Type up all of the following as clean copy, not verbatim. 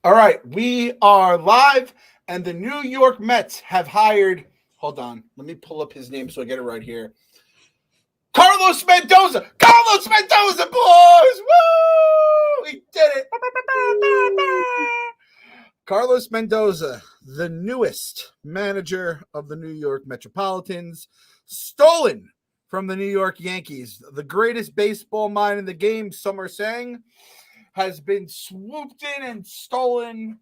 All right, we are live, and the New York Mets have hired. Hold on, let me pull up his name so I get it right here. Carlos Mendoza. Carlos Mendoza, boys! Woo! He did it. Carlos Mendoza, the newest manager of the New York Metropolitans, stolen from the New York Yankees. The greatest baseball mind in the game, some are saying, has been swooped in and stolen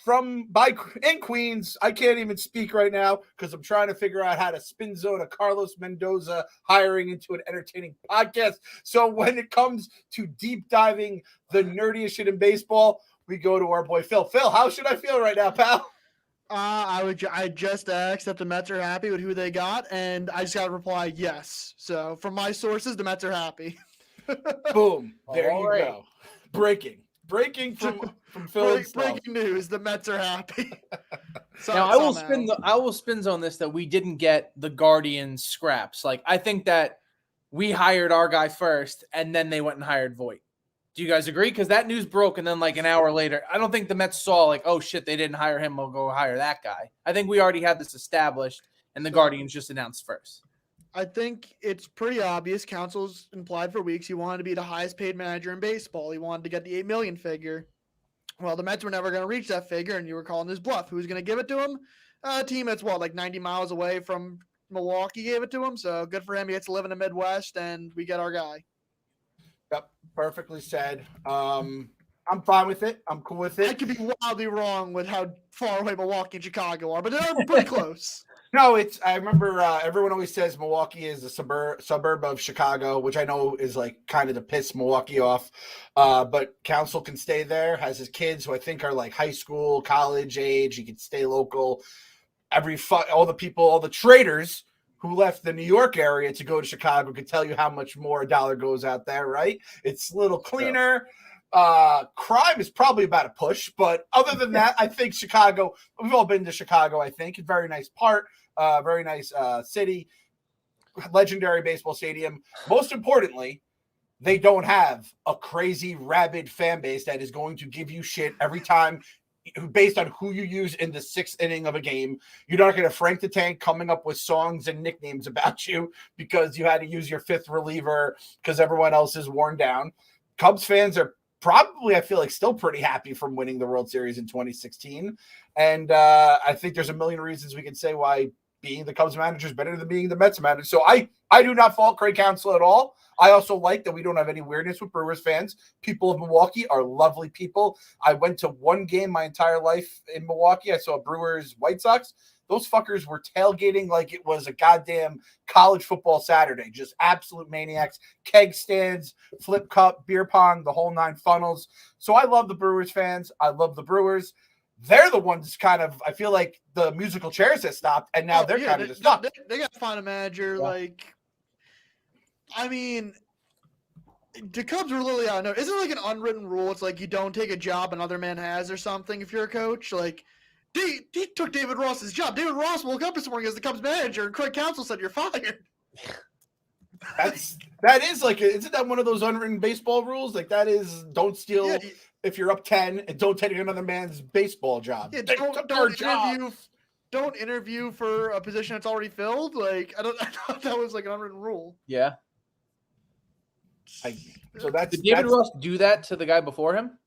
in Queens. I can't even speak right now because I'm trying to figure out how to spin zone a Carlos Mendoza hiring into an entertaining podcast. So when it comes to deep diving the nerdiest shit in baseball, we go to our boy Phil. Phil, how should I feel right now, pal? I just asked if the Mets are happy with who they got, and I just got a reply yes. So from my sources, the Mets are happy. Boom. There you go. Breaking from Phil. Breaking news: the Mets are happy. Now I will spin zone this that we didn't get the Guardians scraps. Like I think that we hired our guy first, and then they went and hired Voit. Do you guys agree? Because that news broke, and then like an hour later, I don't think the Mets saw like, oh shit, they didn't hire him. We'll go hire that guy. I think we already had this established, and the Guardians just announced first. I think it's pretty obvious. Counsell's implied for weeks he wanted to be the highest paid manager in baseball. He wanted to get the $8 million figure. Well, the Mets were never going to reach that figure, and you were calling his bluff. Who's going to give it to him? A team that's like 90 miles away from Milwaukee gave it to him. So good for him. He gets to live in the Midwest, and we get our guy. Yep, perfectly said. I'm fine with it. I'm cool with it. I could be wildly wrong with how far away Milwaukee and Chicago are, but they're pretty close. No, I remember everyone always says Milwaukee is a suburb of Chicago, which I know is like kind of to piss Milwaukee off. But Counsell can stay there, has his kids who I think are like high school, college age. He can stay local. All the traders who left the New York area to go to Chicago could tell you how much more a dollar goes out there, right? It's a little cleaner. Crime is probably about a push, but other than that, I think Chicago, we've all been to Chicago, I think. It's a very nice part, very nice city, legendary baseball stadium. Most importantly, they don't have a crazy, rabid fan base that is going to give you shit every time based on who you use in the sixth inning of a game. You're not going to Frank the Tank coming up with songs and nicknames about you because you had to use your fifth reliever because everyone else is worn down. Cubs fans are probably, I feel like, still pretty happy from winning the World Series in 2016. And I think there's a million reasons we can say why being the Cubs manager is better than being the Mets manager. So I do not fault Craig Counsell at all. I also like that we don't have any weirdness with Brewers fans. People of Milwaukee are lovely people. I went to one game my entire life in Milwaukee. I saw Brewers White Sox. Those fuckers were tailgating like it was a goddamn college football Saturday. Just absolute maniacs. Keg stands, flip cup, beer pong, the whole nine funnels. So I love the Brewers fans. I love the Brewers. They're the ones kind of, I feel like the musical chairs have stopped, and now they're kind of just stuck. They got to find a manager. Yeah. I mean, the Cubs were literally out. Isn't it like an unwritten rule? It's like you don't take a job another man has or something if you're a coach. Like, he took David Ross's job. David Ross woke up this morning as the Cubs manager, and Craig Counsell said, "You're fired." That is like, isn't that one of those unwritten baseball rules? Like that is, don't steal if you're up 10, and don't take another man's baseball job. Yeah, don't interview for a position that's already filled. Like I thought that was like an unwritten rule. Yeah. Did David Ross do that to the guy before him?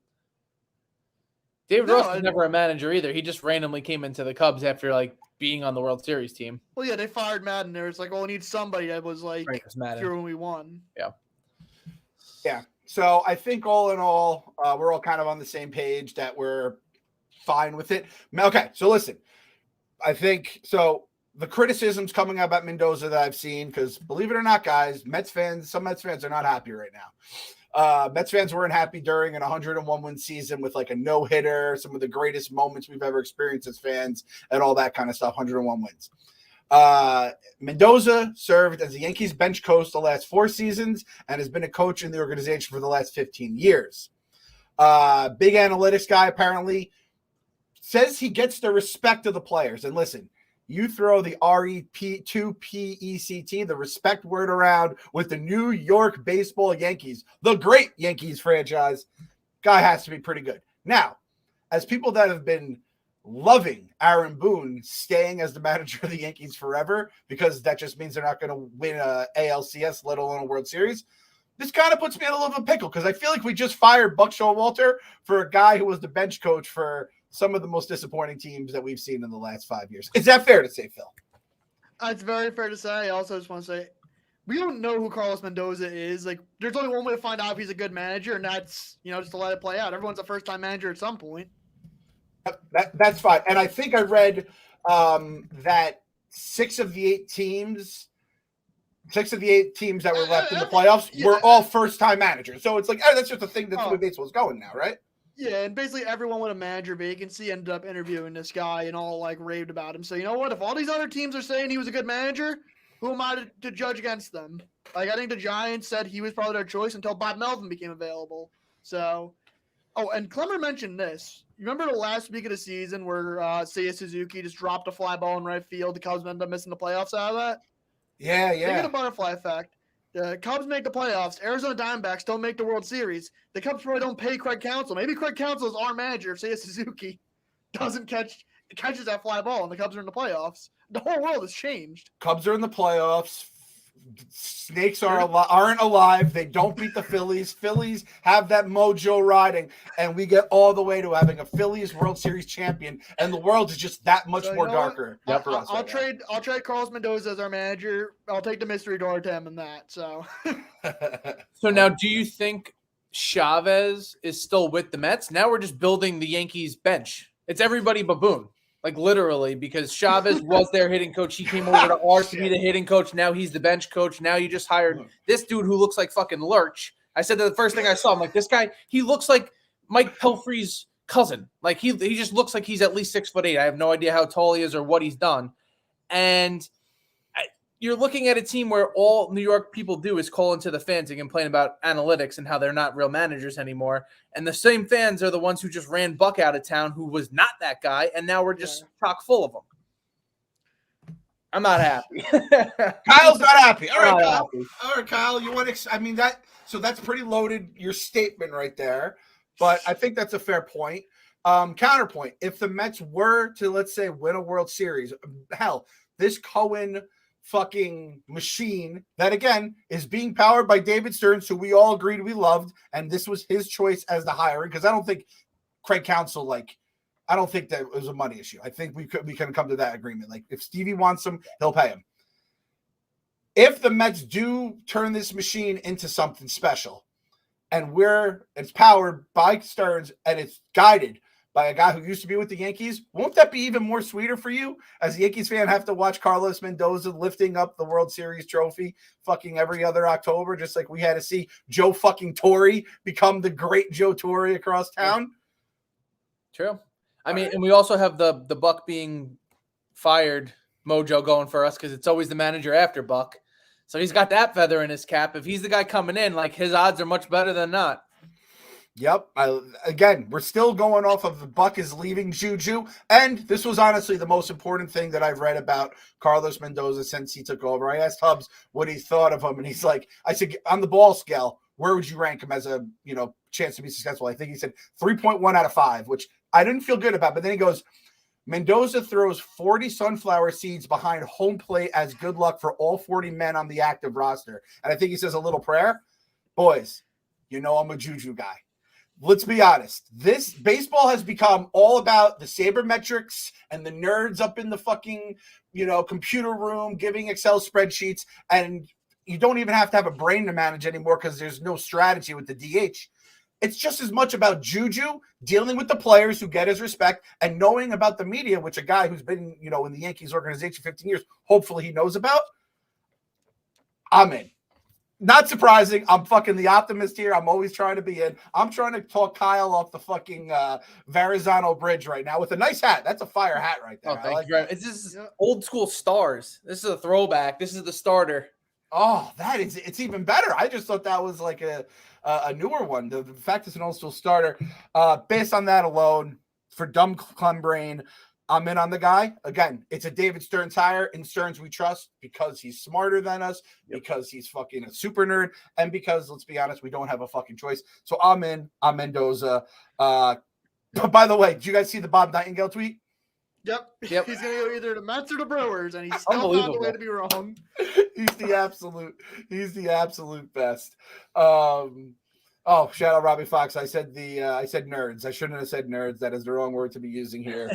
David Ross was never a manager either. He just randomly came into the Cubs after like being on the World Series team. Well, yeah, they fired Madden. There was like, we need somebody that was like here when we won. Yeah. Yeah. So I think all in all, we're all kind of on the same page that we're fine with it. Okay. So listen, I think so. The criticisms coming out about Mendoza that I've seen, because believe it or not, guys, some Mets fans are not happy right now. Mets fans weren't happy during an 101 win season with like a no hitter, some of the greatest moments we've ever experienced as fans, and all that kind of stuff. 101 wins. Mendoza served as the Yankees bench coach the last 4 seasons and has been a coach in the organization for the last 15 years. Big analytics guy apparently says he gets the respect of the players. And listen, you throw the REP2PECT, the respect word around with the New York baseball Yankees, the great Yankees franchise, guy has to be pretty good. Now, as people that have been loving Aaron Boone staying as the manager of the Yankees forever, because that just means they're not going to win a ALCS, let alone a World Series. This kind of puts me in a little bit of a pickle because I feel like we just fired Buck Showalter for a guy who was the bench coach for some of the most disappointing teams that we've seen in the last 5 years. Is that fair to say, Phil? It's very fair to say. I also just want to say, we don't know who Carlos Mendoza is. Like, there's only one way to find out if he's a good manager, and that's, just to let it play out. Everyone's a first-time manager at some point. That's fine. And I think I read that 6 of the 8 teams that were left in the playoffs were all first-time managers. So it's like, that's just a thing that's the way baseball's going now, right? Yeah, and basically everyone with a manager vacancy ended up interviewing this guy and all raved about him. So you know what? If all these other teams are saying he was a good manager, who am I to judge against them? Like, I think the Giants said he was probably their choice until Bob Melvin became available. So, and Clemmer mentioned this. You remember the last week of the season where Seiya Suzuki just dropped a fly ball in right field? The Cubs ended up missing the playoffs out of that? Yeah. Think of the butterfly effect. The Cubs make the playoffs. Arizona Diamondbacks don't make the World Series. The Cubs probably don't pay Craig Counsell. Maybe Craig Counsell is our manager if Seiya Suzuki catches that fly ball and the Cubs are in the playoffs. The whole world has changed. Cubs are in the playoffs. Snakes aren't alive. They don't beat the Phillies. Phillies have that mojo riding, and we get all the way to having a Phillies World Series champion, and the world is just that much more darker. I'll trade Carlos Mendoza as our manager. I'll take the mystery door to him in that. So now, do you think Chavez is still with the Mets? Now we're just building the Yankees bench. It's everybody but Boone. Like, literally, because Chavez was their hitting coach. He came over to ours to be the hitting coach. Now he's the bench coach. Now you just hired this dude who looks like fucking Lurch. I said that the first thing I saw. I'm like, this guy, he looks like Mike Pelfrey's cousin. Like, he just looks like he's at least 6'8". I have no idea how tall he is or what he's done. And you're looking at a team where all New York people do is call into the fans and complain about analytics and how they're not real managers anymore. And the same fans are the ones who just ran Buck out of town, who was not that guy. And now we're just chock full of them. I'm not happy. Kyle's not happy. All right, Kyle. All right, Kyle. You want to? So that's pretty loaded. Your statement right there. But I think that's a fair point. Counterpoint: if the Mets were to, let's say, win a World Series, hell, this Cohen fucking machine that again is being powered by David Stearns, who we all agreed we loved, and this was his choice as the hiring, because I don't think Craig Counsell, I don't think that it was a money issue. I think we can come to that agreement. Like, if Stevie wants him, he'll pay him. If the Mets do turn this machine into something special, and it's powered by Stearns and it's guided by a guy who used to be with the Yankees, won't that be even more sweeter for you as a Yankees fan, have to watch Carlos Mendoza lifting up the World Series trophy fucking every other October, just like we had to see Joe fucking Torre become the great Joe Torre across town? True. I mean, and we also have the Buck being fired mojo going for us because it's always the manager after Buck. So he's got that feather in his cap. If he's the guy coming in, his odds are much better than not. Yep. Again, we're still going off of the Buck is leaving Juju. And this was honestly the most important thing that I've read about Carlos Mendoza since he took over. I asked Hubbs what he thought of him, and he's like, I said, on the ball scale, where would you rank him as a chance to be successful? I think he said 3.1 out of 5, which I didn't feel good about. But then he goes, Mendoza throws 40 sunflower seeds behind home plate as good luck for all 40 men on the active roster. And I think he says a little prayer. Boys, I'm a Juju guy. Let's be honest. This baseball has become all about the sabermetrics and the nerds up in the fucking, computer room giving Excel spreadsheets. And you don't even have to have a brain to manage anymore because there's no strategy with the DH. It's just as much about Juju dealing with the players who get his respect and knowing about the media, which a guy who's been, in the Yankees organization 15 years, hopefully he knows about. I'm in. Not surprising. I'm fucking the optimist here. I'm always trying to be in. I'm trying to talk Kyle off the fucking Verrazano Bridge right now with a nice hat. That's a fire hat right there. Oh, thank you. It's just old school stars. This is a throwback. This is the starter. Oh, it's even better. I just thought that was like a newer one. The fact it's an old school starter. Based on that alone, for dumb Clem brain, I'm in on the guy. Again, it's a David Stearns hire. In Stearns, we trust because he's smarter than us, because he's fucking a super nerd, and because, let's be honest, we don't have a fucking choice. So I'm in. I'm Mendoza. By the way, did you guys see the Bob Nightingale tweet? Yep. He's gonna go either to Mets or the Brewers, and he's still found a way to be wrong. He's the absolute best. Oh, shout out Robbie Fox. I said nerds. I shouldn't have said nerds. That is the wrong word to be using here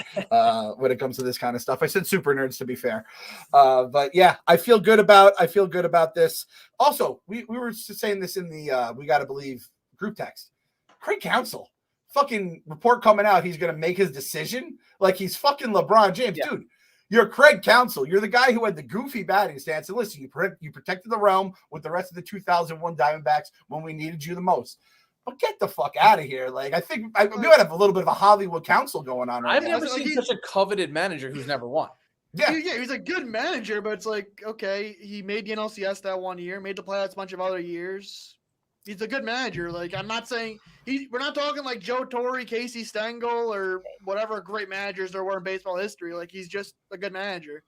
when it comes to this kind of stuff. I said super nerds, to be fair. But yeah, I feel good about this. Also, we were saying this in the We Gotta Believe group text. Craig Counsell, fucking report coming out, he's gonna make his decision like he's fucking LeBron James. Yeah. Dude, you're Craig Counsell. You're the guy who had the goofy batting stance. And listen, you protected the realm with the rest of the 2001 Diamondbacks when we needed you the most. But get the fuck out of here. Like, I think we might have a little bit of a Hollywood Counsell going on right I've now. never seen such a coveted manager who's never won. Yeah, he's a good manager, but it's like, okay, he made the NLCS that 1 year, made the playoffs a bunch of other years. He's a good manager. Like, I'm not saying we're not talking like Joe Torre, Casey Stengel, or whatever great managers there were in baseball history. Like, he's just a good manager.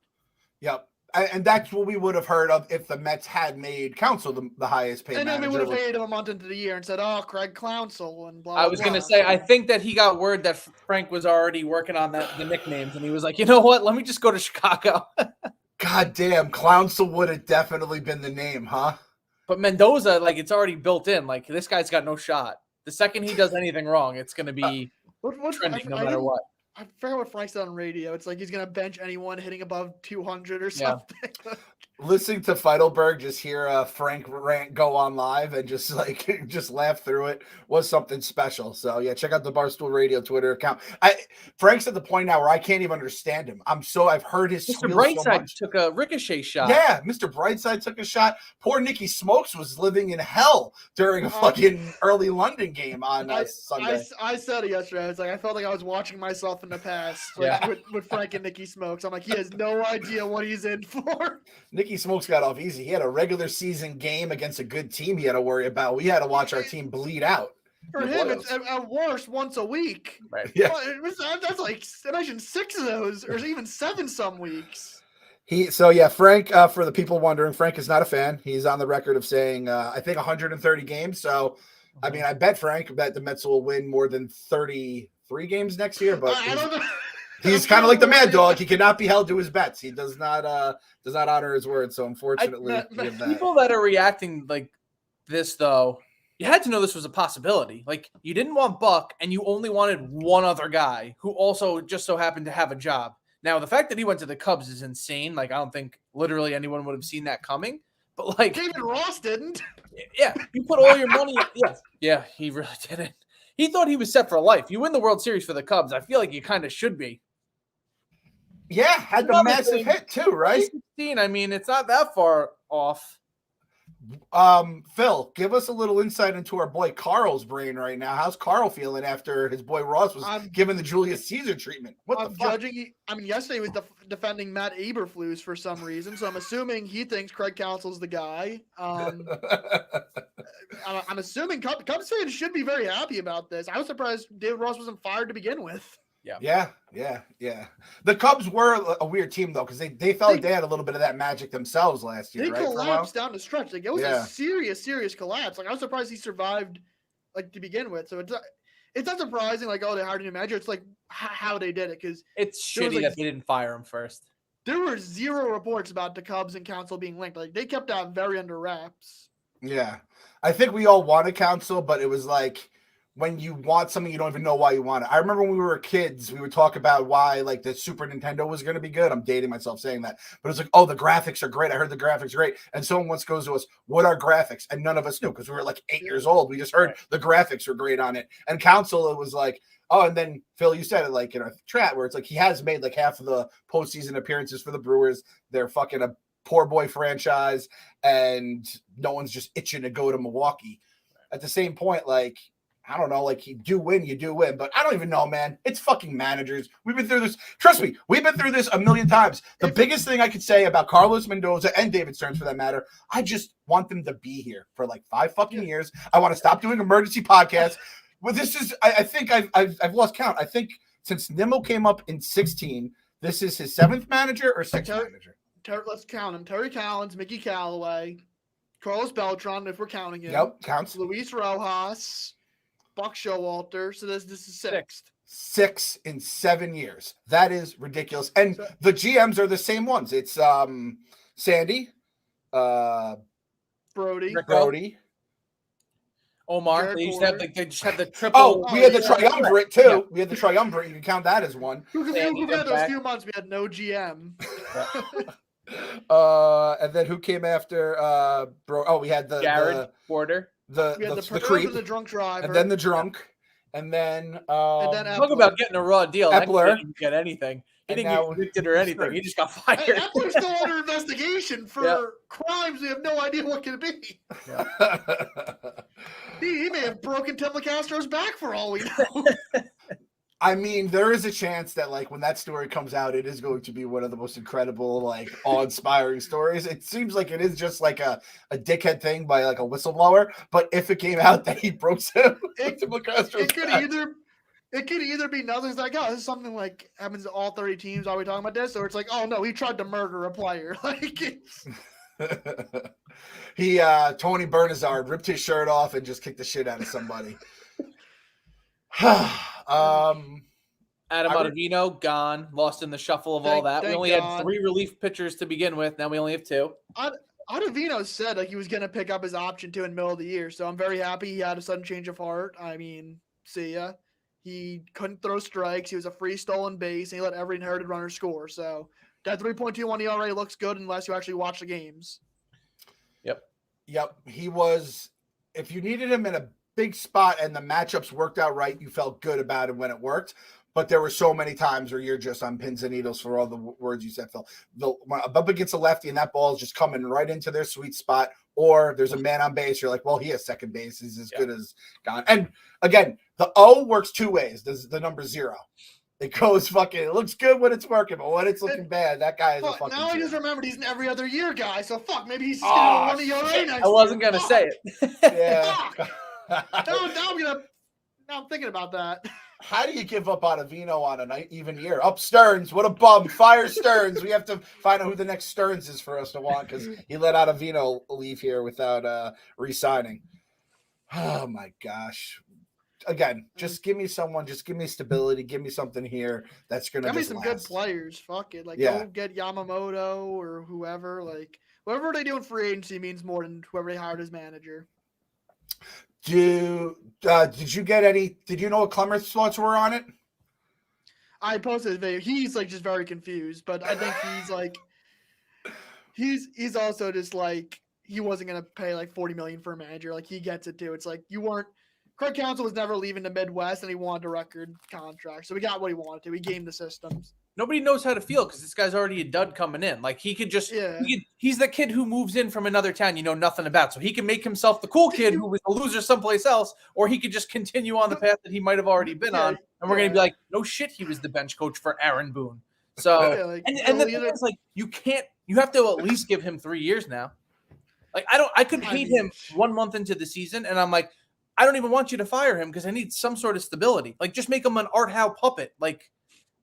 Yep. And that's what we would have heard of if the Mets had made Counsell the highest paid manager. And then we would have paid him a month into the year and said, oh, Craig Counsell and blah, blah, I was going to say, I think that he got word that Frank was already working on the nicknames, and he was like, you know what? Let me just go to Chicago. God damn, Counsell would have definitely been the name, huh? But Mendoza, like, it's already built in. Like, this guy's got no shot. The second he does anything wrong, it's going to be trending no matter what. I forgot what Frank said on radio. It's like he's going to bench anyone hitting above 200 or something. Yeah. Listening to Feidelberg just hear Frank rant go on live and just laugh through it was something special. So yeah, check out the Barstool Radio Twitter account. Frank's at the point now where I can't even understand him. I've heard his Mr. Brightside took a ricochet shot. Yeah, Mr. Brightside took a shot. Poor Nicky Smokes was living in hell during a fucking early London game on Sunday. I said it yesterday. I was like, I felt like I was watching myself in the past, like, with Frank and Nicky Smokes. I'm like, he has no idea what he's in for. Nicky Smokes got off easy. He had a regular season game against a good team he had to worry about. We had to watch our team bleed out. For him, it's at worst once a week. Right. Yeah. That's like, imagine 6 of those, or even 7 some weeks. Frank, for the people wondering, Frank is not a fan. He's on the record of saying, I think 130 games. So, I mean, I bet the Mets will win more than 33 games next year, but I don't know. He's kind of like the Mad Dog. He cannot be held to his bets. He does not honor his word. So unfortunately, people that are reacting like this, though, you had to know this was a possibility. Like, you didn't want Buck, and you only wanted one other guy who also just so happened to have a job. Now, the fact that he went to the Cubs is insane. Like, I don't think literally anyone would have seen that coming. But like, David Ross didn't. Yeah, you put all your money. Yeah, he really didn't. He thought he was set for life. You win the World Series for the Cubs. I feel like you kind of should be. Yeah, had the massive hit too, right? 2016, I mean, it's not that far off. Phil, give us a little insight into our boy Carl's brain right now. How's Carl feeling after his boy Ross was given the Julius Caesar treatment? Yesterday he was defending Matt Eberflus for some reason, so I'm assuming he thinks Craig Counsell's the guy. I'm assuming Cubs fans should be very happy about this. I was surprised David Ross wasn't fired to begin with. Yeah. The Cubs were a weird team though, because they felt like they had a little bit of that magic themselves last year. They collapsed down the stretch. Like, it was a serious collapse. Like, I was surprised he survived, like, to begin with. So it's not surprising. Like, oh, they hired a new manager. It's like how they did it, because it's shitty that they didn't fire him first. There were 0 reports about the Cubs and Counsell being linked. Like, they kept that very under wraps. Yeah, I think we all wanted Counsell, but it was like, when you want something, you don't even know why you want it. I remember when we were kids, we would talk about why, like, the Super Nintendo was going to be good. I'm dating myself saying that. But it's like, oh, the graphics are great. I heard the graphics are great. And someone once goes to us, what are graphics? And none of us knew, because we were like 8 years old. We just heard the graphics were great on it. And Counsell, it was like, oh, and then, Phil, you said it, like, in our chat, where it's like he has made, like, half of the postseason appearances for the Brewers. They're fucking a poor boy franchise, and no one's just itching to go to Milwaukee. At the same point, like, I don't know, like, you do win, but I don't even know, man. It's fucking managers. We've been through this. Trust me, we've been through this a million times. The biggest thing I could say about Carlos Mendoza and David Stearns, for that matter, I just want them to be here for like 5 fucking years. I want to stop doing emergency podcasts. Well, this is, I think I've lost count. I think since Nimmo came up in 2016, this is his 7th manager or 6th manager. Let's count him. Terry Collins, Mickey Callaway, Carlos Beltran, if we're counting him. Yep, counts. Luis Rojas, Buck Showalter. So this is 6th. 6 in 7 years. That is ridiculous. And the GMs are the same ones. It's Sandy, Brody, Omar. Jared They just had the triple. We had the triumvirate too. Yeah. We had the triumvirate. You can count that as one. Because those few months we had no GM. And then who came after? We had the Jared Porter. The creep, the drunk driver, and then the drunk, and then talk about getting a raw deal. Epler didn't get anything. He didn't get convicted or anything. He just got fired. Epler's still under investigation for crimes we have no idea what could be. Yeah. He may have broken Tim Castro's back for all we know. I mean, there is a chance that, like, when that story comes out, it is going to be one of the most incredible, like, awe-inspiring stories. It seems like it is just like a dickhead thing by, like, a whistleblower. But if it came out that he broke Tim Castro's back, it could either be nothing. It's like, oh, this is something like happens to all 30 teams. Are we talking about this? Or it's like, oh no, he tried to murder a player. Like it's... Tony Bernazard ripped his shirt off and just kicked the shit out of somebody. Adam Ottavino gone, lost in the shuffle of all that. We only had 3 relief pitchers to begin with. Now we only have 2. Ottavino said like he was going to pick up his option too in the middle of the year, so I'm very happy he had a sudden change of heart. I mean, see ya. He couldn't throw strikes. He was a free stolen base, and he let every inherited runner score. So that 3.21 ERA looks good unless you actually watch the games. Yep. He was. If you needed him in a big spot and the matchups worked out right, you felt good about it when it worked. But there were so many times where you're just on pins and needles for all the words you said, Phil. Up against a lefty and that ball is just coming right into their sweet spot, or there's a man on base. You're like, well, he has second base. He's as good as gone. And again, the O works 2 ways. There's the number 0. It goes it looks good when it's working, but when it's looking bad, that guy is a fucking now I just remembered he's an every other year guy, so maybe he's just going to run a ERA next I wasn't going to say it. Yeah. Now I'm thinking about that. How do you give up Ottavino on an even year? Up Stearns, what a bum. Fire Stearns. We have to find out who the next Stearns is for us to want because he let Ottavino leave here without re-signing. Oh, my gosh. Again, just give me someone. Just give me stability. Give me something here that's going to give me some good players. Fuck it. Like, don't get Yamamoto or whoever. Like, whatever they do in free agency means more than whoever they hired as manager. Did you get any? Did you know what Clemmer's thoughts were on it? I posted his video. He's like just very confused, but I think he's like, he's also just like he wasn't gonna pay like $40 million for a manager. Like he gets it too. It's like Craig Counsell was never leaving the Midwest, and he wanted a record contract, so he got what he wanted to. He gamed the systems. Nobody knows how to feel because this guy's already a dud coming in. Like he could just, he's the kid who moves in from another town you know nothing about. So he can make himself the cool kid who was a loser someplace else, or he could just continue on the path that he might have already been on. And we're going to be like, no shit, he was the bench coach for Aaron Boone. So, and the thing is like, you have to at least give him 3 years now. Like I could hate him 1 month into the season. And I'm like, I don't even want you to fire him because I need some sort of stability. Like just make him an Art Howe puppet. Like,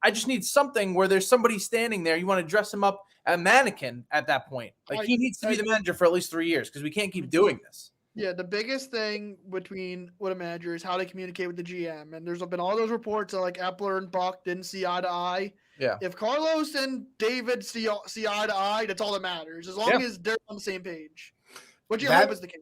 I just need something where there's somebody standing there. You want to dress him up a mannequin at that point. Like he needs to be the manager for at least 3 years because we can't keep doing this. Yeah, the biggest thing between what a manager is how they communicate with the GM. And there's been all those reports that like Epler and Buck didn't see eye to eye. Yeah. If Carlos and David see eye to eye, that's all that matters. As long as they're on the same page. Which you hope is the case.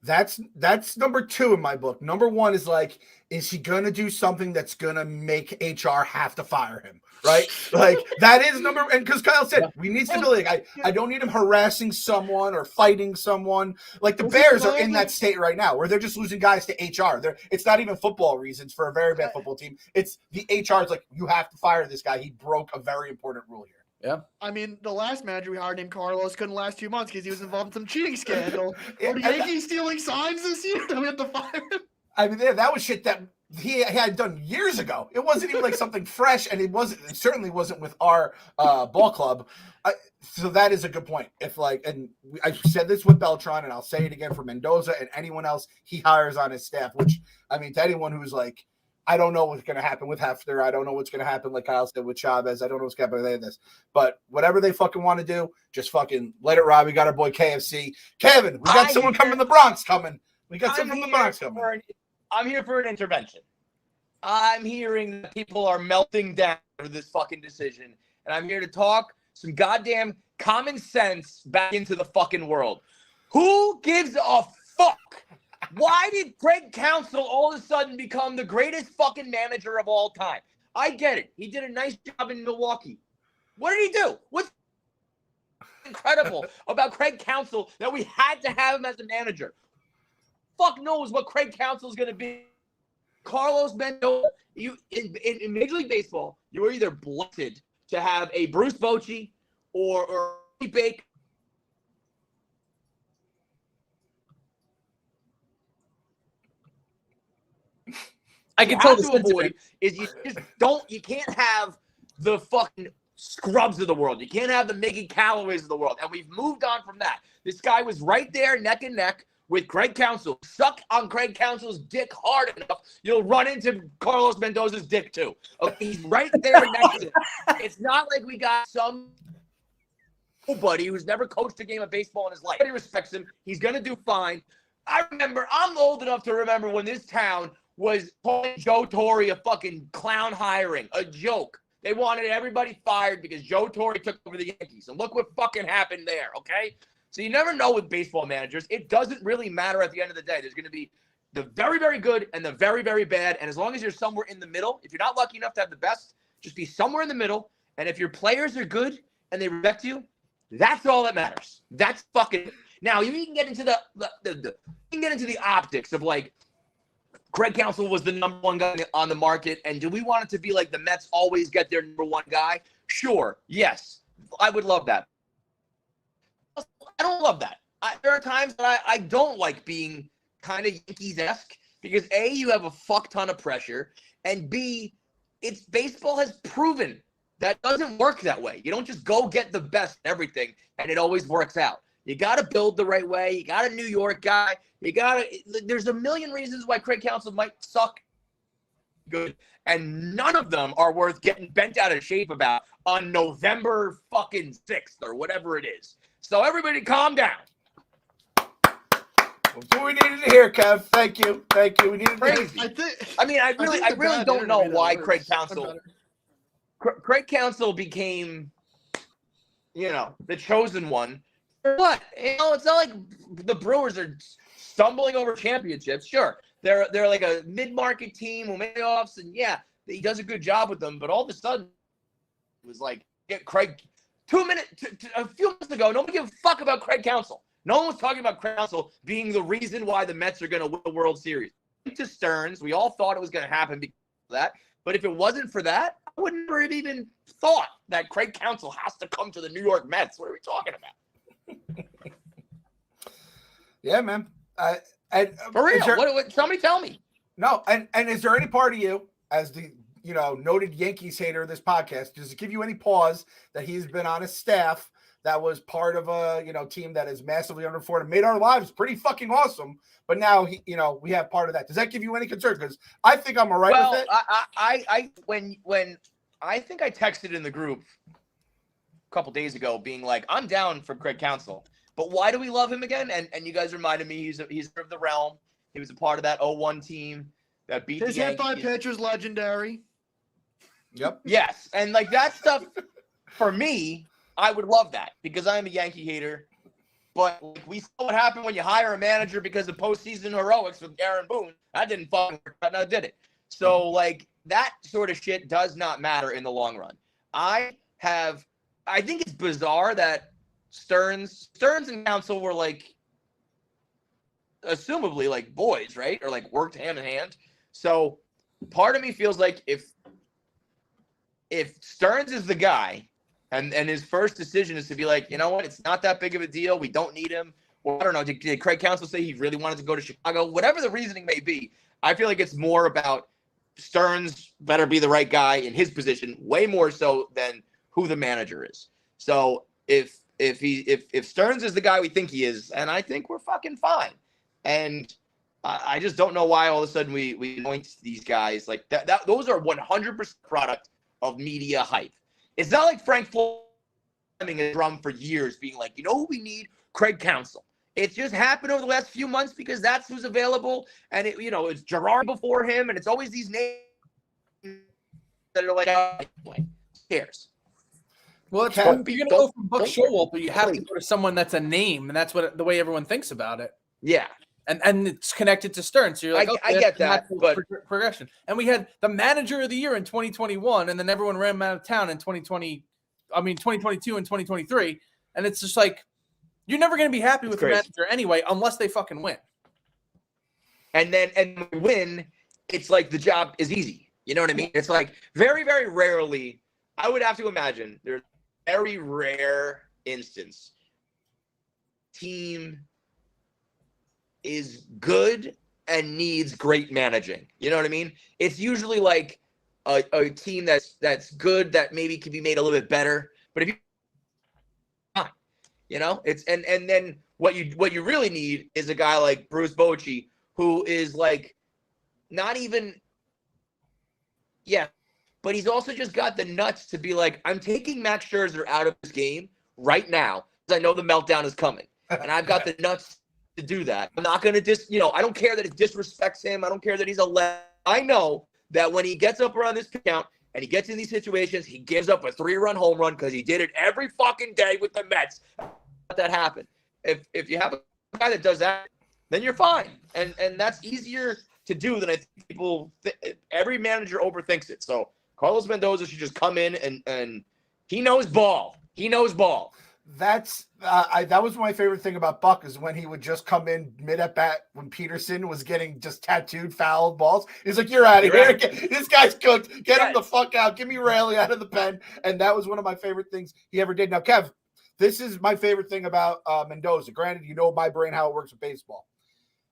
That's number 2 in my book. Number 1 is like, is he going to do something that's going to make HR have to fire him? Right? Like that is number, and because Kyle said we need stability. I don't need him harassing someone or fighting someone. Like the Bears are in that state right now where they're just losing guys to HR. It's not even football reasons for a very bad football team. It's the HR is like, you have to fire this guy. He broke a very important rule here. Yeah. I mean, the last manager we hired named Carlos couldn't last 2 months because he was involved in some cheating scandal. Or the Yankees stealing signs this year? Do we have to fire him? I mean, that was shit that he had done years ago. It wasn't even like something fresh, and it certainly wasn't with our ball club. So that is a good point. I said this with Beltran, and I'll say it again for Mendoza and anyone else he hires on his staff, which, I mean, to anyone who's like, I don't know what's going to happen with Hefner. I don't know what's going to happen, like Kyle said, with Chavez. I don't know what's going to happen with any of this. But whatever they fucking want to do, just fucking let it ride. We got our boy KFC. Kevin, we got someone coming from the Bronx coming. We got someone from the Bronx coming. I'm here for an intervention. I'm hearing that people are melting down over this fucking decision. And I'm here to talk some goddamn common sense back into the fucking world. Who gives a fuck? Why did Craig Counsell all of a sudden become the greatest fucking manager of all time? I get it. He did a nice job in Milwaukee. What did he do? What's incredible about Craig Counsell that we had to have him as a manager? Fuck knows what Craig Counsell is going to be. Carlos Mendoza, in Major League Baseball, you were either blessed to have a Bruce Bochy or Baker. I can tell the avoid is you can't have the fucking scrubs of the world. You can't have the Mickey Callaways of the world. And we've moved on from that. This guy was right there neck and neck with Craig Counsell. Suck on Craig Counsell's dick hard enough, you'll run into Carlos Mendoza's dick too. Okay, he's right there next to him. It's not like we got some nobody who's never coached a game of baseball in his life. Everybody respects him. He's going to do fine. I'm old enough to remember when this town was calling Joe Torre a fucking clown hiring, a joke. They wanted everybody fired because Joe Torre took over the Yankees. And look what fucking happened there, okay? So you never know with baseball managers. It doesn't really matter at the end of the day. There's going to be the very, very good and the very, very bad. And as long as you're somewhere in the middle, if you're not lucky enough to have the best, just be somewhere in the middle. And if your players are good and they respect you, that's all that matters. That's fucking – now, you can get into the optics of like Craig Counsell was the number one guy on the market. And do we want it to be like the Mets always get their number one guy? Sure. Yes. I would love that. I don't love that. There are times that I don't like being kind of Yankees-esque because A, you have a fuck ton of pressure, and B, baseball has proven that doesn't work that way. You don't just go get the best in everything, and it always works out. You got to build the right way. You got a New York guy. There's a million reasons why Craig Counsell might suck good, and none of them are worth getting bent out of shape about on November fucking 6th or whatever it is. So everybody calm down. That's what we needed to hear, Kev. Thank you. We needed to hear. I really don't know why Craig Counsell became, the chosen one. For what? It's not like the Brewers are stumbling over championships. Sure, they're like a mid-market team who made offs, and yeah, he does a good job with them. But all of a sudden, it was like, get Craig. A few months ago, nobody gave a fuck about Craig Counsell. No one was talking about Craig Counsell being the reason why the Mets are going to win the World Series. To Stearns, we all thought it was going to happen because of that. But if it wasn't for that, I would never have even thought that Craig Counsell has to come to the New York Mets. What are we talking about? Yeah, man. For real, somebody tell me. No, and is there any part of you, as the noted Yankees hater of this podcast, does it give you any pause that he's been on his staff that was part of a team that is massively underperformed and made our lives pretty fucking awesome, but now we have part of that? Does that give you any concern? Because I think I'm all right with it. When I think I texted in the group a couple days ago, being like, I'm down for Craig Counsell, but why do we love him again? And you guys reminded me he's of the realm. He was a part of that 0-1 team that beat his the Yankees. hit by pitch was legendary. Yep. Yes, and like that stuff for me, I would love that because I'm a Yankee hater. But we saw what happened when you hire a manager because of postseason heroics with Aaron Boone. That didn't fucking work out, now did it? So like that sort of shit does not matter in the long run. I think it's bizarre that Stearns and Counsell were like assumably like boys, right? Or like worked hand in hand. So part of me feels like if Stearns is the guy and his first decision is to be like, you know what, it's not that big of a deal. We don't need him. Well, I don't know. Did Craig Counsell say he really wanted to go to Chicago? Whatever the reasoning may be, I feel like it's more about Stearns better be the right guy in his position, way more so than who the manager is. So if Stearns is the guy we think he is, and I think we're fucking fine. And I just don't know why all of a sudden we anoint these guys like that. Those are 100% product of media hype. It's not like Frank Floyd having a drum for years being like, who we need? Craig Counsell. It's just happened over the last few months because that's who's available. And it's Gerard before him. And it's always these names that are like, oh, who cares? Well, it's Don't you're be- gonna go don't- from Buck don't- Showalter, but you have to go to someone that's a name, and that's what the way everyone thinks about it. Yeah. And it's connected to Stern, so you're like, I get that, but progression. And we had the manager of the year in 2021, and then everyone ran him out of town in 2022 and 2023, and it's just like you're never going to be happy with the manager anyway, unless they fucking win. And when we win, it's like the job is easy. You know what I mean? It's like very, very rarely. I would have to imagine there's a very rare instance team is good and needs great managing. You know what I mean? It's usually like a team that's good that maybe can be made a little bit better. But if you know, it's and then what you really need is a guy like Bruce Bochy, who is like not even but he's also just got the nuts to be like, I'm taking Max Scherzer out of this game right now because I know the meltdown is coming, and I've got the nuts to do that. I'm not going to I don't care that it disrespects him. I don't care that he's I know that when he gets up around this count and he gets in these situations, he gives up a 3-run home run because he did it every fucking day with the Mets. Let that happen. If you have a guy that does that, then you're fine. And that's easier to do than I think people every manager overthinks it. So Carlos Mendoza should just come in and he knows ball. He knows ball. That was my favorite thing about Buck is when he would just come in mid at bat when Peterson was getting just tattooed foul balls. He's like, "You're out of here. This guy's cooked. Get him the fuck out. Give me Rayleigh out of the pen." And that was one of my favorite things he ever did. Now, Kev, this is my favorite thing about Mendoza. Granted, you know my brain how it works with baseball.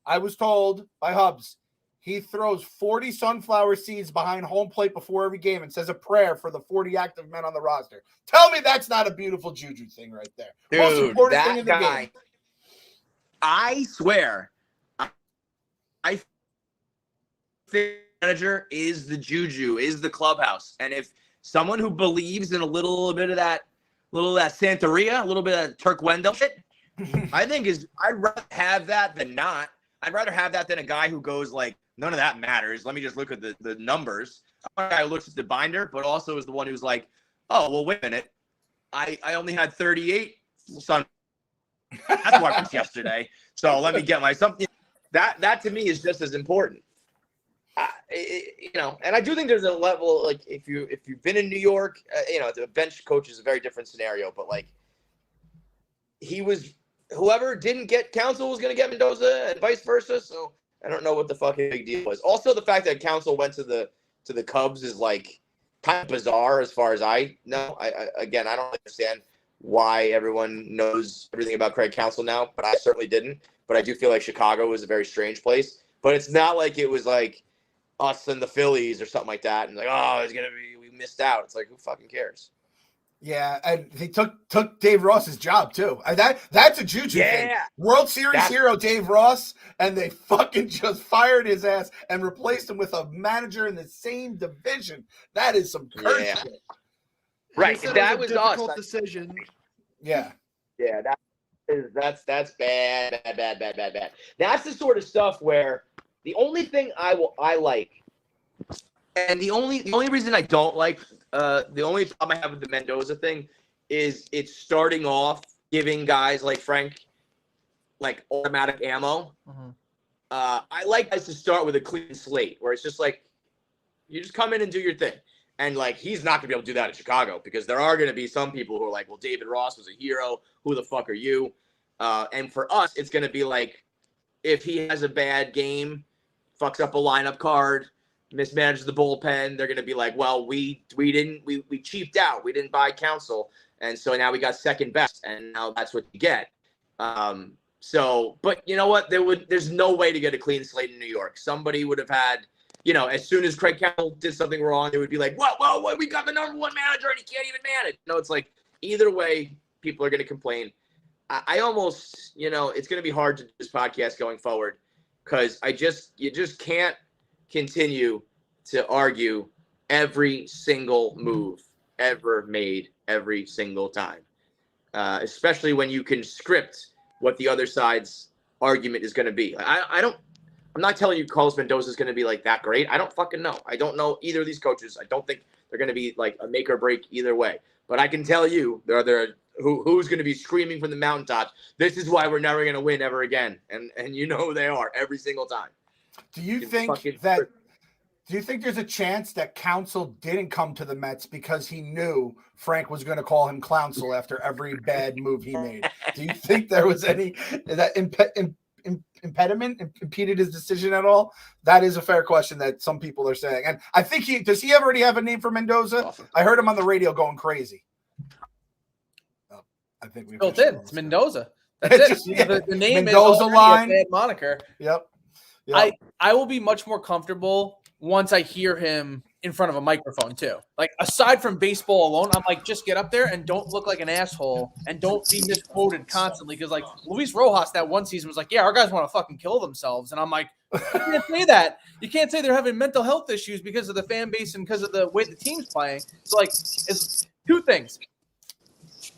I was told by Hubs he throws 40 sunflower seeds behind home plate before every game and says a prayer for the 40 active men on the roster. Tell me that's not a beautiful juju thing right there. Dude, most important that thing in the guy, game. I swear, I think manager is the juju, is the clubhouse. And if someone who believes in a little bit of that Santeria, a little bit of Turk Wendell shit, I think I'd rather have that than not. I'd rather have that than a guy who goes like, none of that matters. Let me just look at the numbers. A guy who looks at the binder, but also is the one who's like, oh, well, wait a minute. I only had 38 sun. That's what I was yesterday. So let me get my something. That to me is just as important. And I do think there's a level, like if you've been in New York, the bench coach is a very different scenario, but like whoever didn't get Counsell was going to get Mendoza and vice versa. So I don't know what the fucking big deal was. Also, the fact that Counsell went to the Cubs is like kind of bizarre as far as I know. I don't understand why everyone knows everything about Craig Counsell now, but I certainly didn't. But I do feel like Chicago was a very strange place. But it's not like it was like us and the Phillies or something like that. And like, oh, we missed out. It's like, who fucking cares? Yeah, and he took Dave Ross's job too. That's a juju thing. World Series hero Dave Ross, and they fucking just fired his ass and replaced him with a manager in the same division. That is some curse shit. Right, that was a difficult decision. Yeah. Yeah, that's bad. That's the sort of stuff where the only thing I like, and the only reason I don't like, the only problem I have with the Mendoza thing is it's starting off giving guys like Frank like automatic ammo. Mm-hmm. I like guys to start with a clean slate where it's just like you just come in and do your thing. And like he's not gonna be able to do that in Chicago because there are gonna be some people who are like, well, David Ross was a hero. Who the fuck are you? And for us, it's gonna be like if he has a bad game, fucks up a lineup card, mismanages the bullpen, they're gonna be like, well, we cheaped out. We didn't buy Counsell, and so now we got second best, and now that's what you get. But you know what? There's no way to get a clean slate in New York. Somebody would have had. As soon as Craig Counsell did something wrong, it would be like, what? We got the number one manager and he can't even manage. It's like either way, people are going to complain. I almost, it's going to be hard to do this podcast going forward because you just can't continue to argue every single move ever made every single time, especially when you can script what the other side's argument is going to be. I'm not telling you Carlos Mendoza is going to be like that great. I don't fucking know. I don't know either of these coaches. I don't think they're going to be like a make or break either way. But I can tell you who's going to be screaming from the mountaintops. This is why we're never going to win ever again. And you know who they are every single time. Do you think there's a chance that Counsell didn't come to the Mets because he knew Frank was going to call him Counsell after every bad move he made? Do you think there was any impediment impeded his decision at all? That is a fair question that some people are saying. And I think does he already have a name for Mendoza? Awesome. I heard him on the radio going crazy. Oh, I think we built in. It's Mendoza. That's it. The name Mendoza is line. A bad moniker. Yep. I will be much more comfortable once I hear him in front of a microphone too. Like aside from baseball alone, I'm like, just get up there and don't look like an asshole and don't be misquoted constantly. Because like Luis Rojas that one season was like, yeah, our guys want to fucking kill themselves. And I'm like, you can't say that. You can't say they're having mental health issues because of the fan base and because of the way the team's playing. So like, it's two things.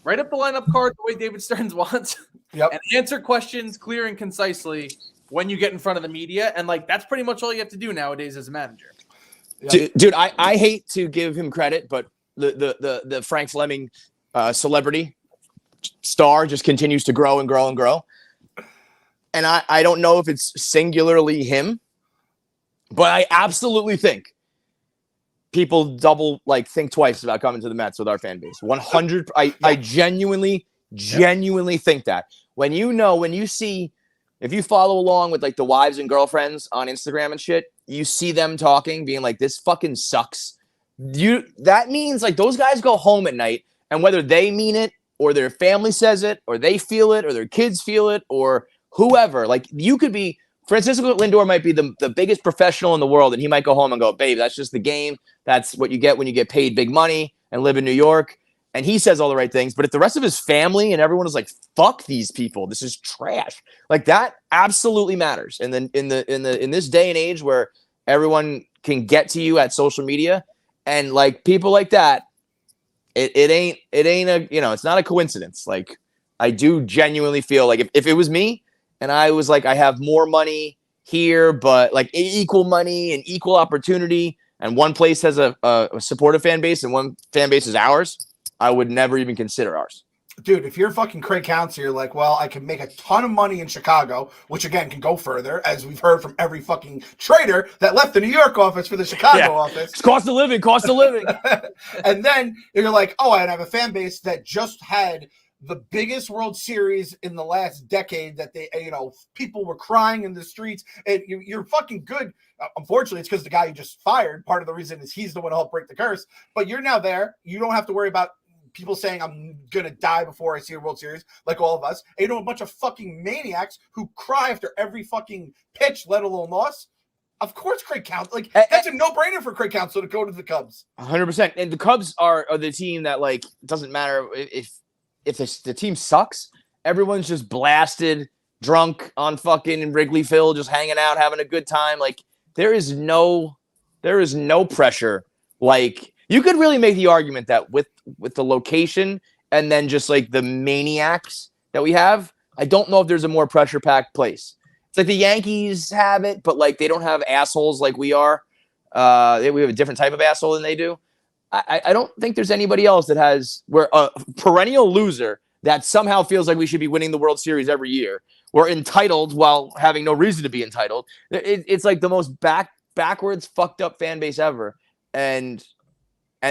Write up the lineup card the way David Stearns wants. Yep. And answer questions clear and concisely when you get in front of the media. And like, that's pretty much all you have to do nowadays as a manager. Yep. Dude, I hate to give him credit, but the Frank Fleming celebrity star just continues to grow and grow and grow. And I don't know if it's singularly him, but I absolutely think people think twice about coming to the Mets with our fan base. 100. I genuinely think that when you see, if you follow along with like the wives and girlfriends on Instagram and shit, you see them talking, being like, this fucking sucks. That means like those guys go home at night, and whether they mean it or their family says it or they feel it or their kids feel it or whoever, like you could be, Francisco Lindor might be the biggest professional in the world, and he might go home and go, babe, that's just the game. That's what you get when you get paid big money and live in New York. And he says all the right things. But if the rest of his family and everyone is like, fuck these people, this is trash, like that absolutely matters. And then in this day and age where everyone can get to you at social media, and like people like that, it ain't it's not a coincidence. Like I do genuinely feel like if it was me and I was like, I have more money here, but like equal money and equal opportunity, and one place has a supportive fan base and one fan base is ours, I would never even consider ours. Dude, if you're fucking Craig Counsell, you're like, well, I can make a ton of money in Chicago, which again can go further, as we've heard from every fucking trader that left the New York office for the Chicago office. It's cost of living. And then you're like, oh, I have a fan base that just had the biggest World Series in the last decade that they, people were crying in the streets, and you're fucking good. Unfortunately, it's because the guy you just fired. Part of the reason is he's the one who helped break the curse. But you're now there. You don't have to worry about people saying I'm going to die before I see a World Series, like all of us. And a bunch of fucking maniacs who cry after every fucking pitch, let alone loss. Of course, Craig Counsell. Like, that's a no-brainer for Craig Counsell to go to the Cubs. 100%. And the Cubs are the team that, like, it doesn't matter if the team sucks, everyone's just blasted, drunk on fucking Wrigley Field, just hanging out, having a good time. Like, there is no pressure. Like, you could really make the argument that with the location and then just like the maniacs that we have, I don't know if there's a more pressure-packed place. It's like the Yankees have it, but like they don't have assholes like we are. We have a different type of asshole than they do. I don't think there's anybody else that we're a perennial loser that somehow feels like we should be winning the World Series every year. We're entitled while having no reason to be entitled. It's like the most backwards, fucked up fan base ever. And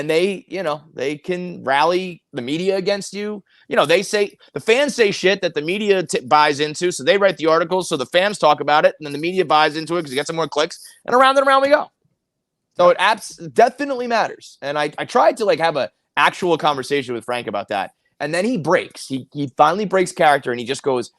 they, they can rally the media against you. They say, the fans say shit that the media buys into. So they write the articles. So the fans talk about it. And then the media buys into it because it gets some more clicks. And around and around we go. So it definitely mattry And I tried to like have an actual conversation with Frank about that. And then he breaks. He finally breaks character and he just goes,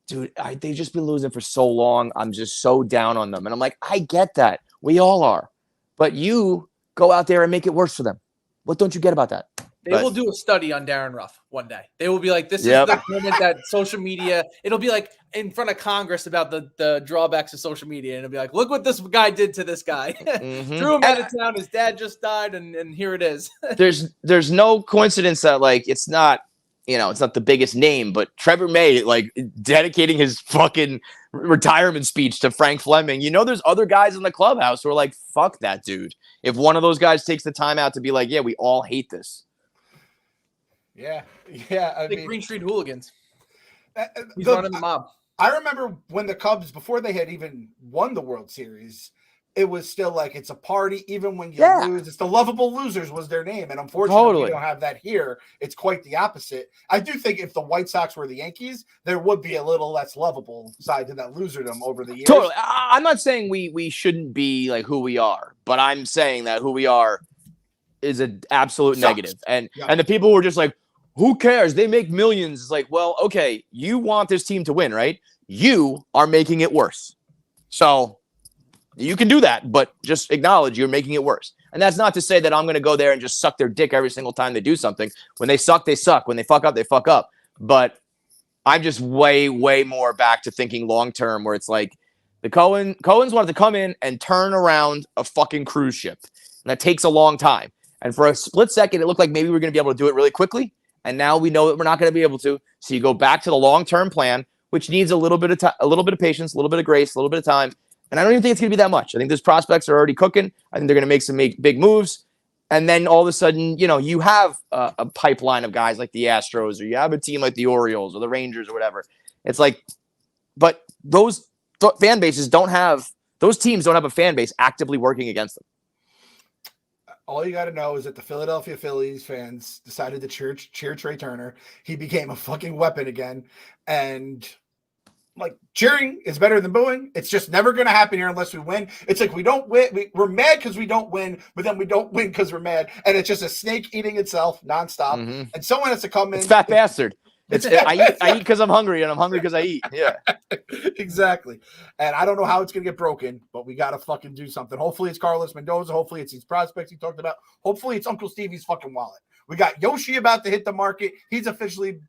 dude, they've just been losing for so long. I'm just so down on them. And I'm like, I get that. We all are. But you go out there and make it worse for them. What don't you get about that? They will do a study on Darren Ruff one day. They will be like, this is the moment that social media, it'll be like in front of Congress about the drawbacks of social media. And it'll be like, look what this guy did to this guy. Threw him out of town. His dad just died. And here it is. There's no coincidence that like, it's not the biggest name, but Trevor May, like dedicating his fucking retirement speech to Frank Fleming. You know, there's other guys in the clubhouse who are like, fuck that dude. If one of those guys takes the time out to be like, yeah, we all hate this. Yeah. The Green Street Hooligans. He's running the mob. I remember when the Cubs, before they had even won the World Series, it was still like it's a party. Even when you lose, it's the lovable losers was their name. And unfortunately, we don't have that here. It's quite the opposite. I do think if the White Sox were the Yankees, there would be a little less lovable side to that loserdom over the years. Totally. I'm not saying we shouldn't be like who we are, but I'm saying that who we are is an absolute negative. And the people who are just like, who cares? They make millions. It's like, well, okay, you want this team to win, right? You are making it worse. So you can do that, but just acknowledge you're making it worse. And that's not to say that I'm going to go there and just suck their dick every single time they do something. When they suck, they suck. When they fuck up, they fuck up. But I'm just way, way more back to thinking long-term where it's like the Cohens wanted to come in and turn around a fucking cruise ship. And that takes a long time. And for a split second, it looked like maybe we're going to be able to do it really quickly. And now we know that we're not going to be able to. So you go back to the long-term plan, which needs a little bit of patience, a little bit of grace, a little bit of time. And I don't even think it's going to be that much. I think those prospects are already cooking. I think they're going to make some big moves. And then all of a sudden, you have a pipeline of guys like the Astros, or you have a team like the Orioles or the Rangers or whatever. It's like, but those fan bases those teams don't have a fan base actively working against them. All you got to know is that the Philadelphia Phillies fans decided to cheer Trey Turner. He became a fucking weapon again. And like, cheering is better than booing. It's just never going to happen here unless we win. It's like we don't win. We're mad because we don't win, but then we don't win because we're mad. And it's just a snake eating itself nonstop. Mm-hmm. And someone has to come in. It's fat bastard. I eat because I'm hungry, and I'm hungry because I eat. Yeah, exactly. And I don't know how it's going to get broken, but we got to fucking do something. Hopefully it's Carlos Mendoza. Hopefully it's these prospects he talked about. Hopefully it's Uncle Stevie's fucking wallet. We got Yoshi about to hit the market. He's officially,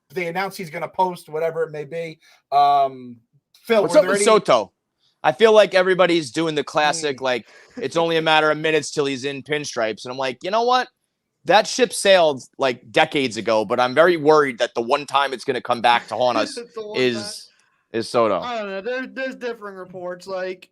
they announced he's going to post whatever it may be. Phil, what's up with Soto? I feel like everybody's doing the classic, like it's only a matter of minutes till he's in pinstripes. And I'm like, you know what? That ship sailed like decades ago, but I'm very worried that the one time it's going to come back to haunt us is Soto. I don't know. There's differing reports. Like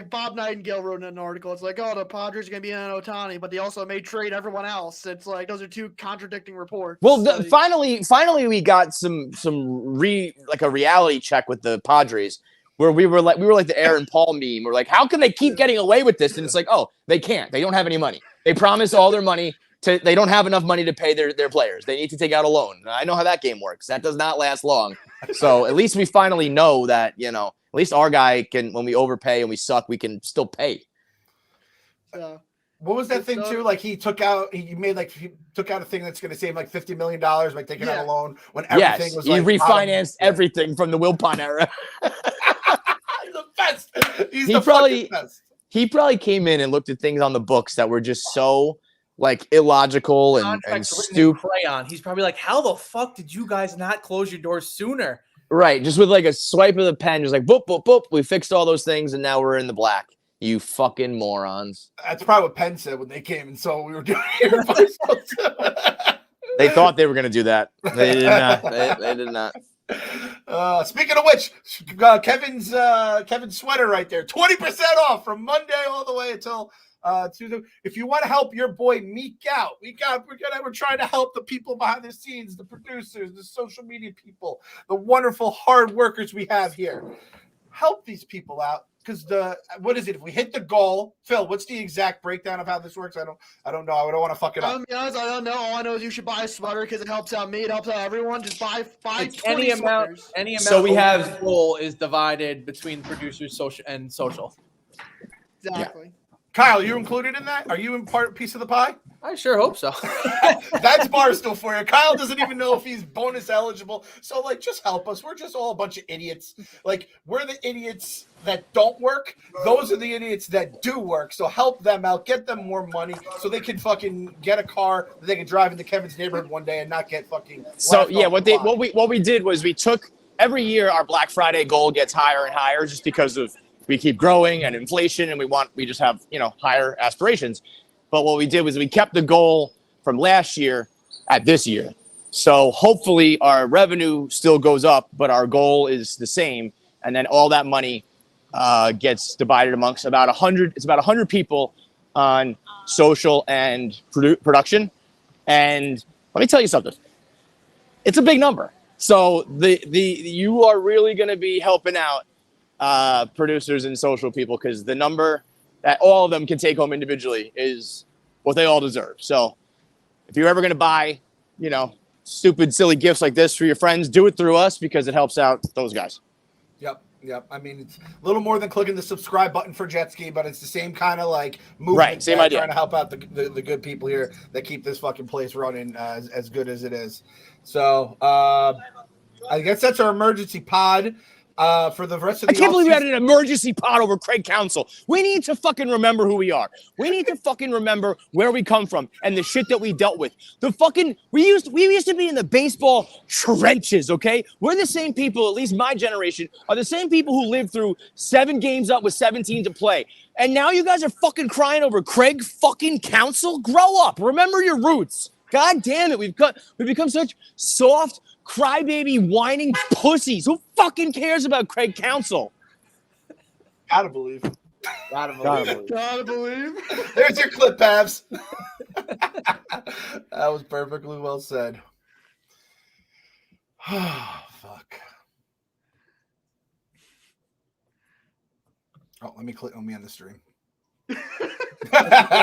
Bob Nightingale wrote in an article. It's like, oh, the Padres are going to be in Ohtani, but they also may trade everyone else. It's like those are two contradicting reports. Well, finally, we got a reality check with the Padres. Where we were like the Aaron Paul meme. We're like, how can they keep getting away with this? And it's like, oh, they can't. They don't have any money. They promise all their money. They don't have enough money to pay their players. They need to take out a loan. I know how that game works. That does not last long. So at least we finally know that, at least our guy can, when we overpay and we suck, we can still pay. What was that thing too? Like he took out a thing that's going to save like $50 million by taking out a loan when everything was like. He refinanced everything from the Wilpons era. He's the best. He's the fucking best. He probably came in and looked at things on the books that were just so like illogical and stupid. Crayon. He's probably like, how the fuck did you guys not close your doors sooner? Right. Just with like a swipe of the pen, just like boop, boop, boop. We fixed all those things and now we're in the black. You fucking morons. That's probably what Penn said when they came and saw what we were doing here. They thought they were going to do that. They did not. They did not. Speaking of which, Kevin's sweater right there, 20% off from Monday all the way until Tuesday. If you want to help your boy Meek out, we're trying to help the people behind the scenes, the producers, the social media people, the wonderful hard workers we have here. Help these people out. Because what is it? If we hit the goal, Phil, what's the exact breakdown of how this works? I don't know. I don't want to fuck it up. I'll be honest, I don't know. All I know is you should buy a sweater because it helps out me. It helps out everyone. Just buy 20 any amount. sweaters. Any amount. So we have goal is divided between producers, social, and social. Exactly. Yeah. Kyle, you included in that? Are you in piece of the pie? I sure hope so. That's Barstool for you. Kyle doesn't even know if he's bonus eligible. So, like, just help us. We're just all a bunch of idiots. Like, we're the idiots that don't work. Those are the idiots that do work. So help them out. Get them more money so they can fucking get a car that they can drive into Kevin's neighborhood one day and not get fucking. So, yeah, what we did was we took every year our Black Friday goal gets higher and higher just because of we keep growing and inflation and we just have, higher aspirations. But what we did was we kept the goal from last year at this year. So hopefully our revenue still goes up, but our goal is the same. and then all that money gets divided amongst about 100. It's about 100 people on social and production. And let me tell you something. It's a big number. So you are really going to be helping out producers and social people, because the number that all of them can take home individually is what they all deserve. So if you're ever going to buy, stupid, silly gifts like this for your friends, do it through us, because it helps out those guys. Yep. I mean, it's a little more than clicking the subscribe button for Jet Ski, but it's the same kind of like movement. Right, same idea. Trying to help out the good people here that keep this fucking place running as good as it is. So I guess that's our emergency pod. For the rest of the I can't believe we had an emergency pod over Craig Counsell. We need to fucking remember who we are. We need to fucking remember where we come from and the shit that we dealt with. We used to be in the baseball trenches, okay? We're the same people, at least my generation, are the same people who lived through 7 games up with 17 to play. And now you guys are fucking crying over Craig fucking Counsell? Grow up. Remember your roots. God damn it. We've become such soft, crybaby, whining pussies. Who fucking cares about Craig Counsell? Gotta believe. Gotta believe. There's your clip, Pabs. That was perfectly well said. Fuck. Oh, let me click on me on the stream.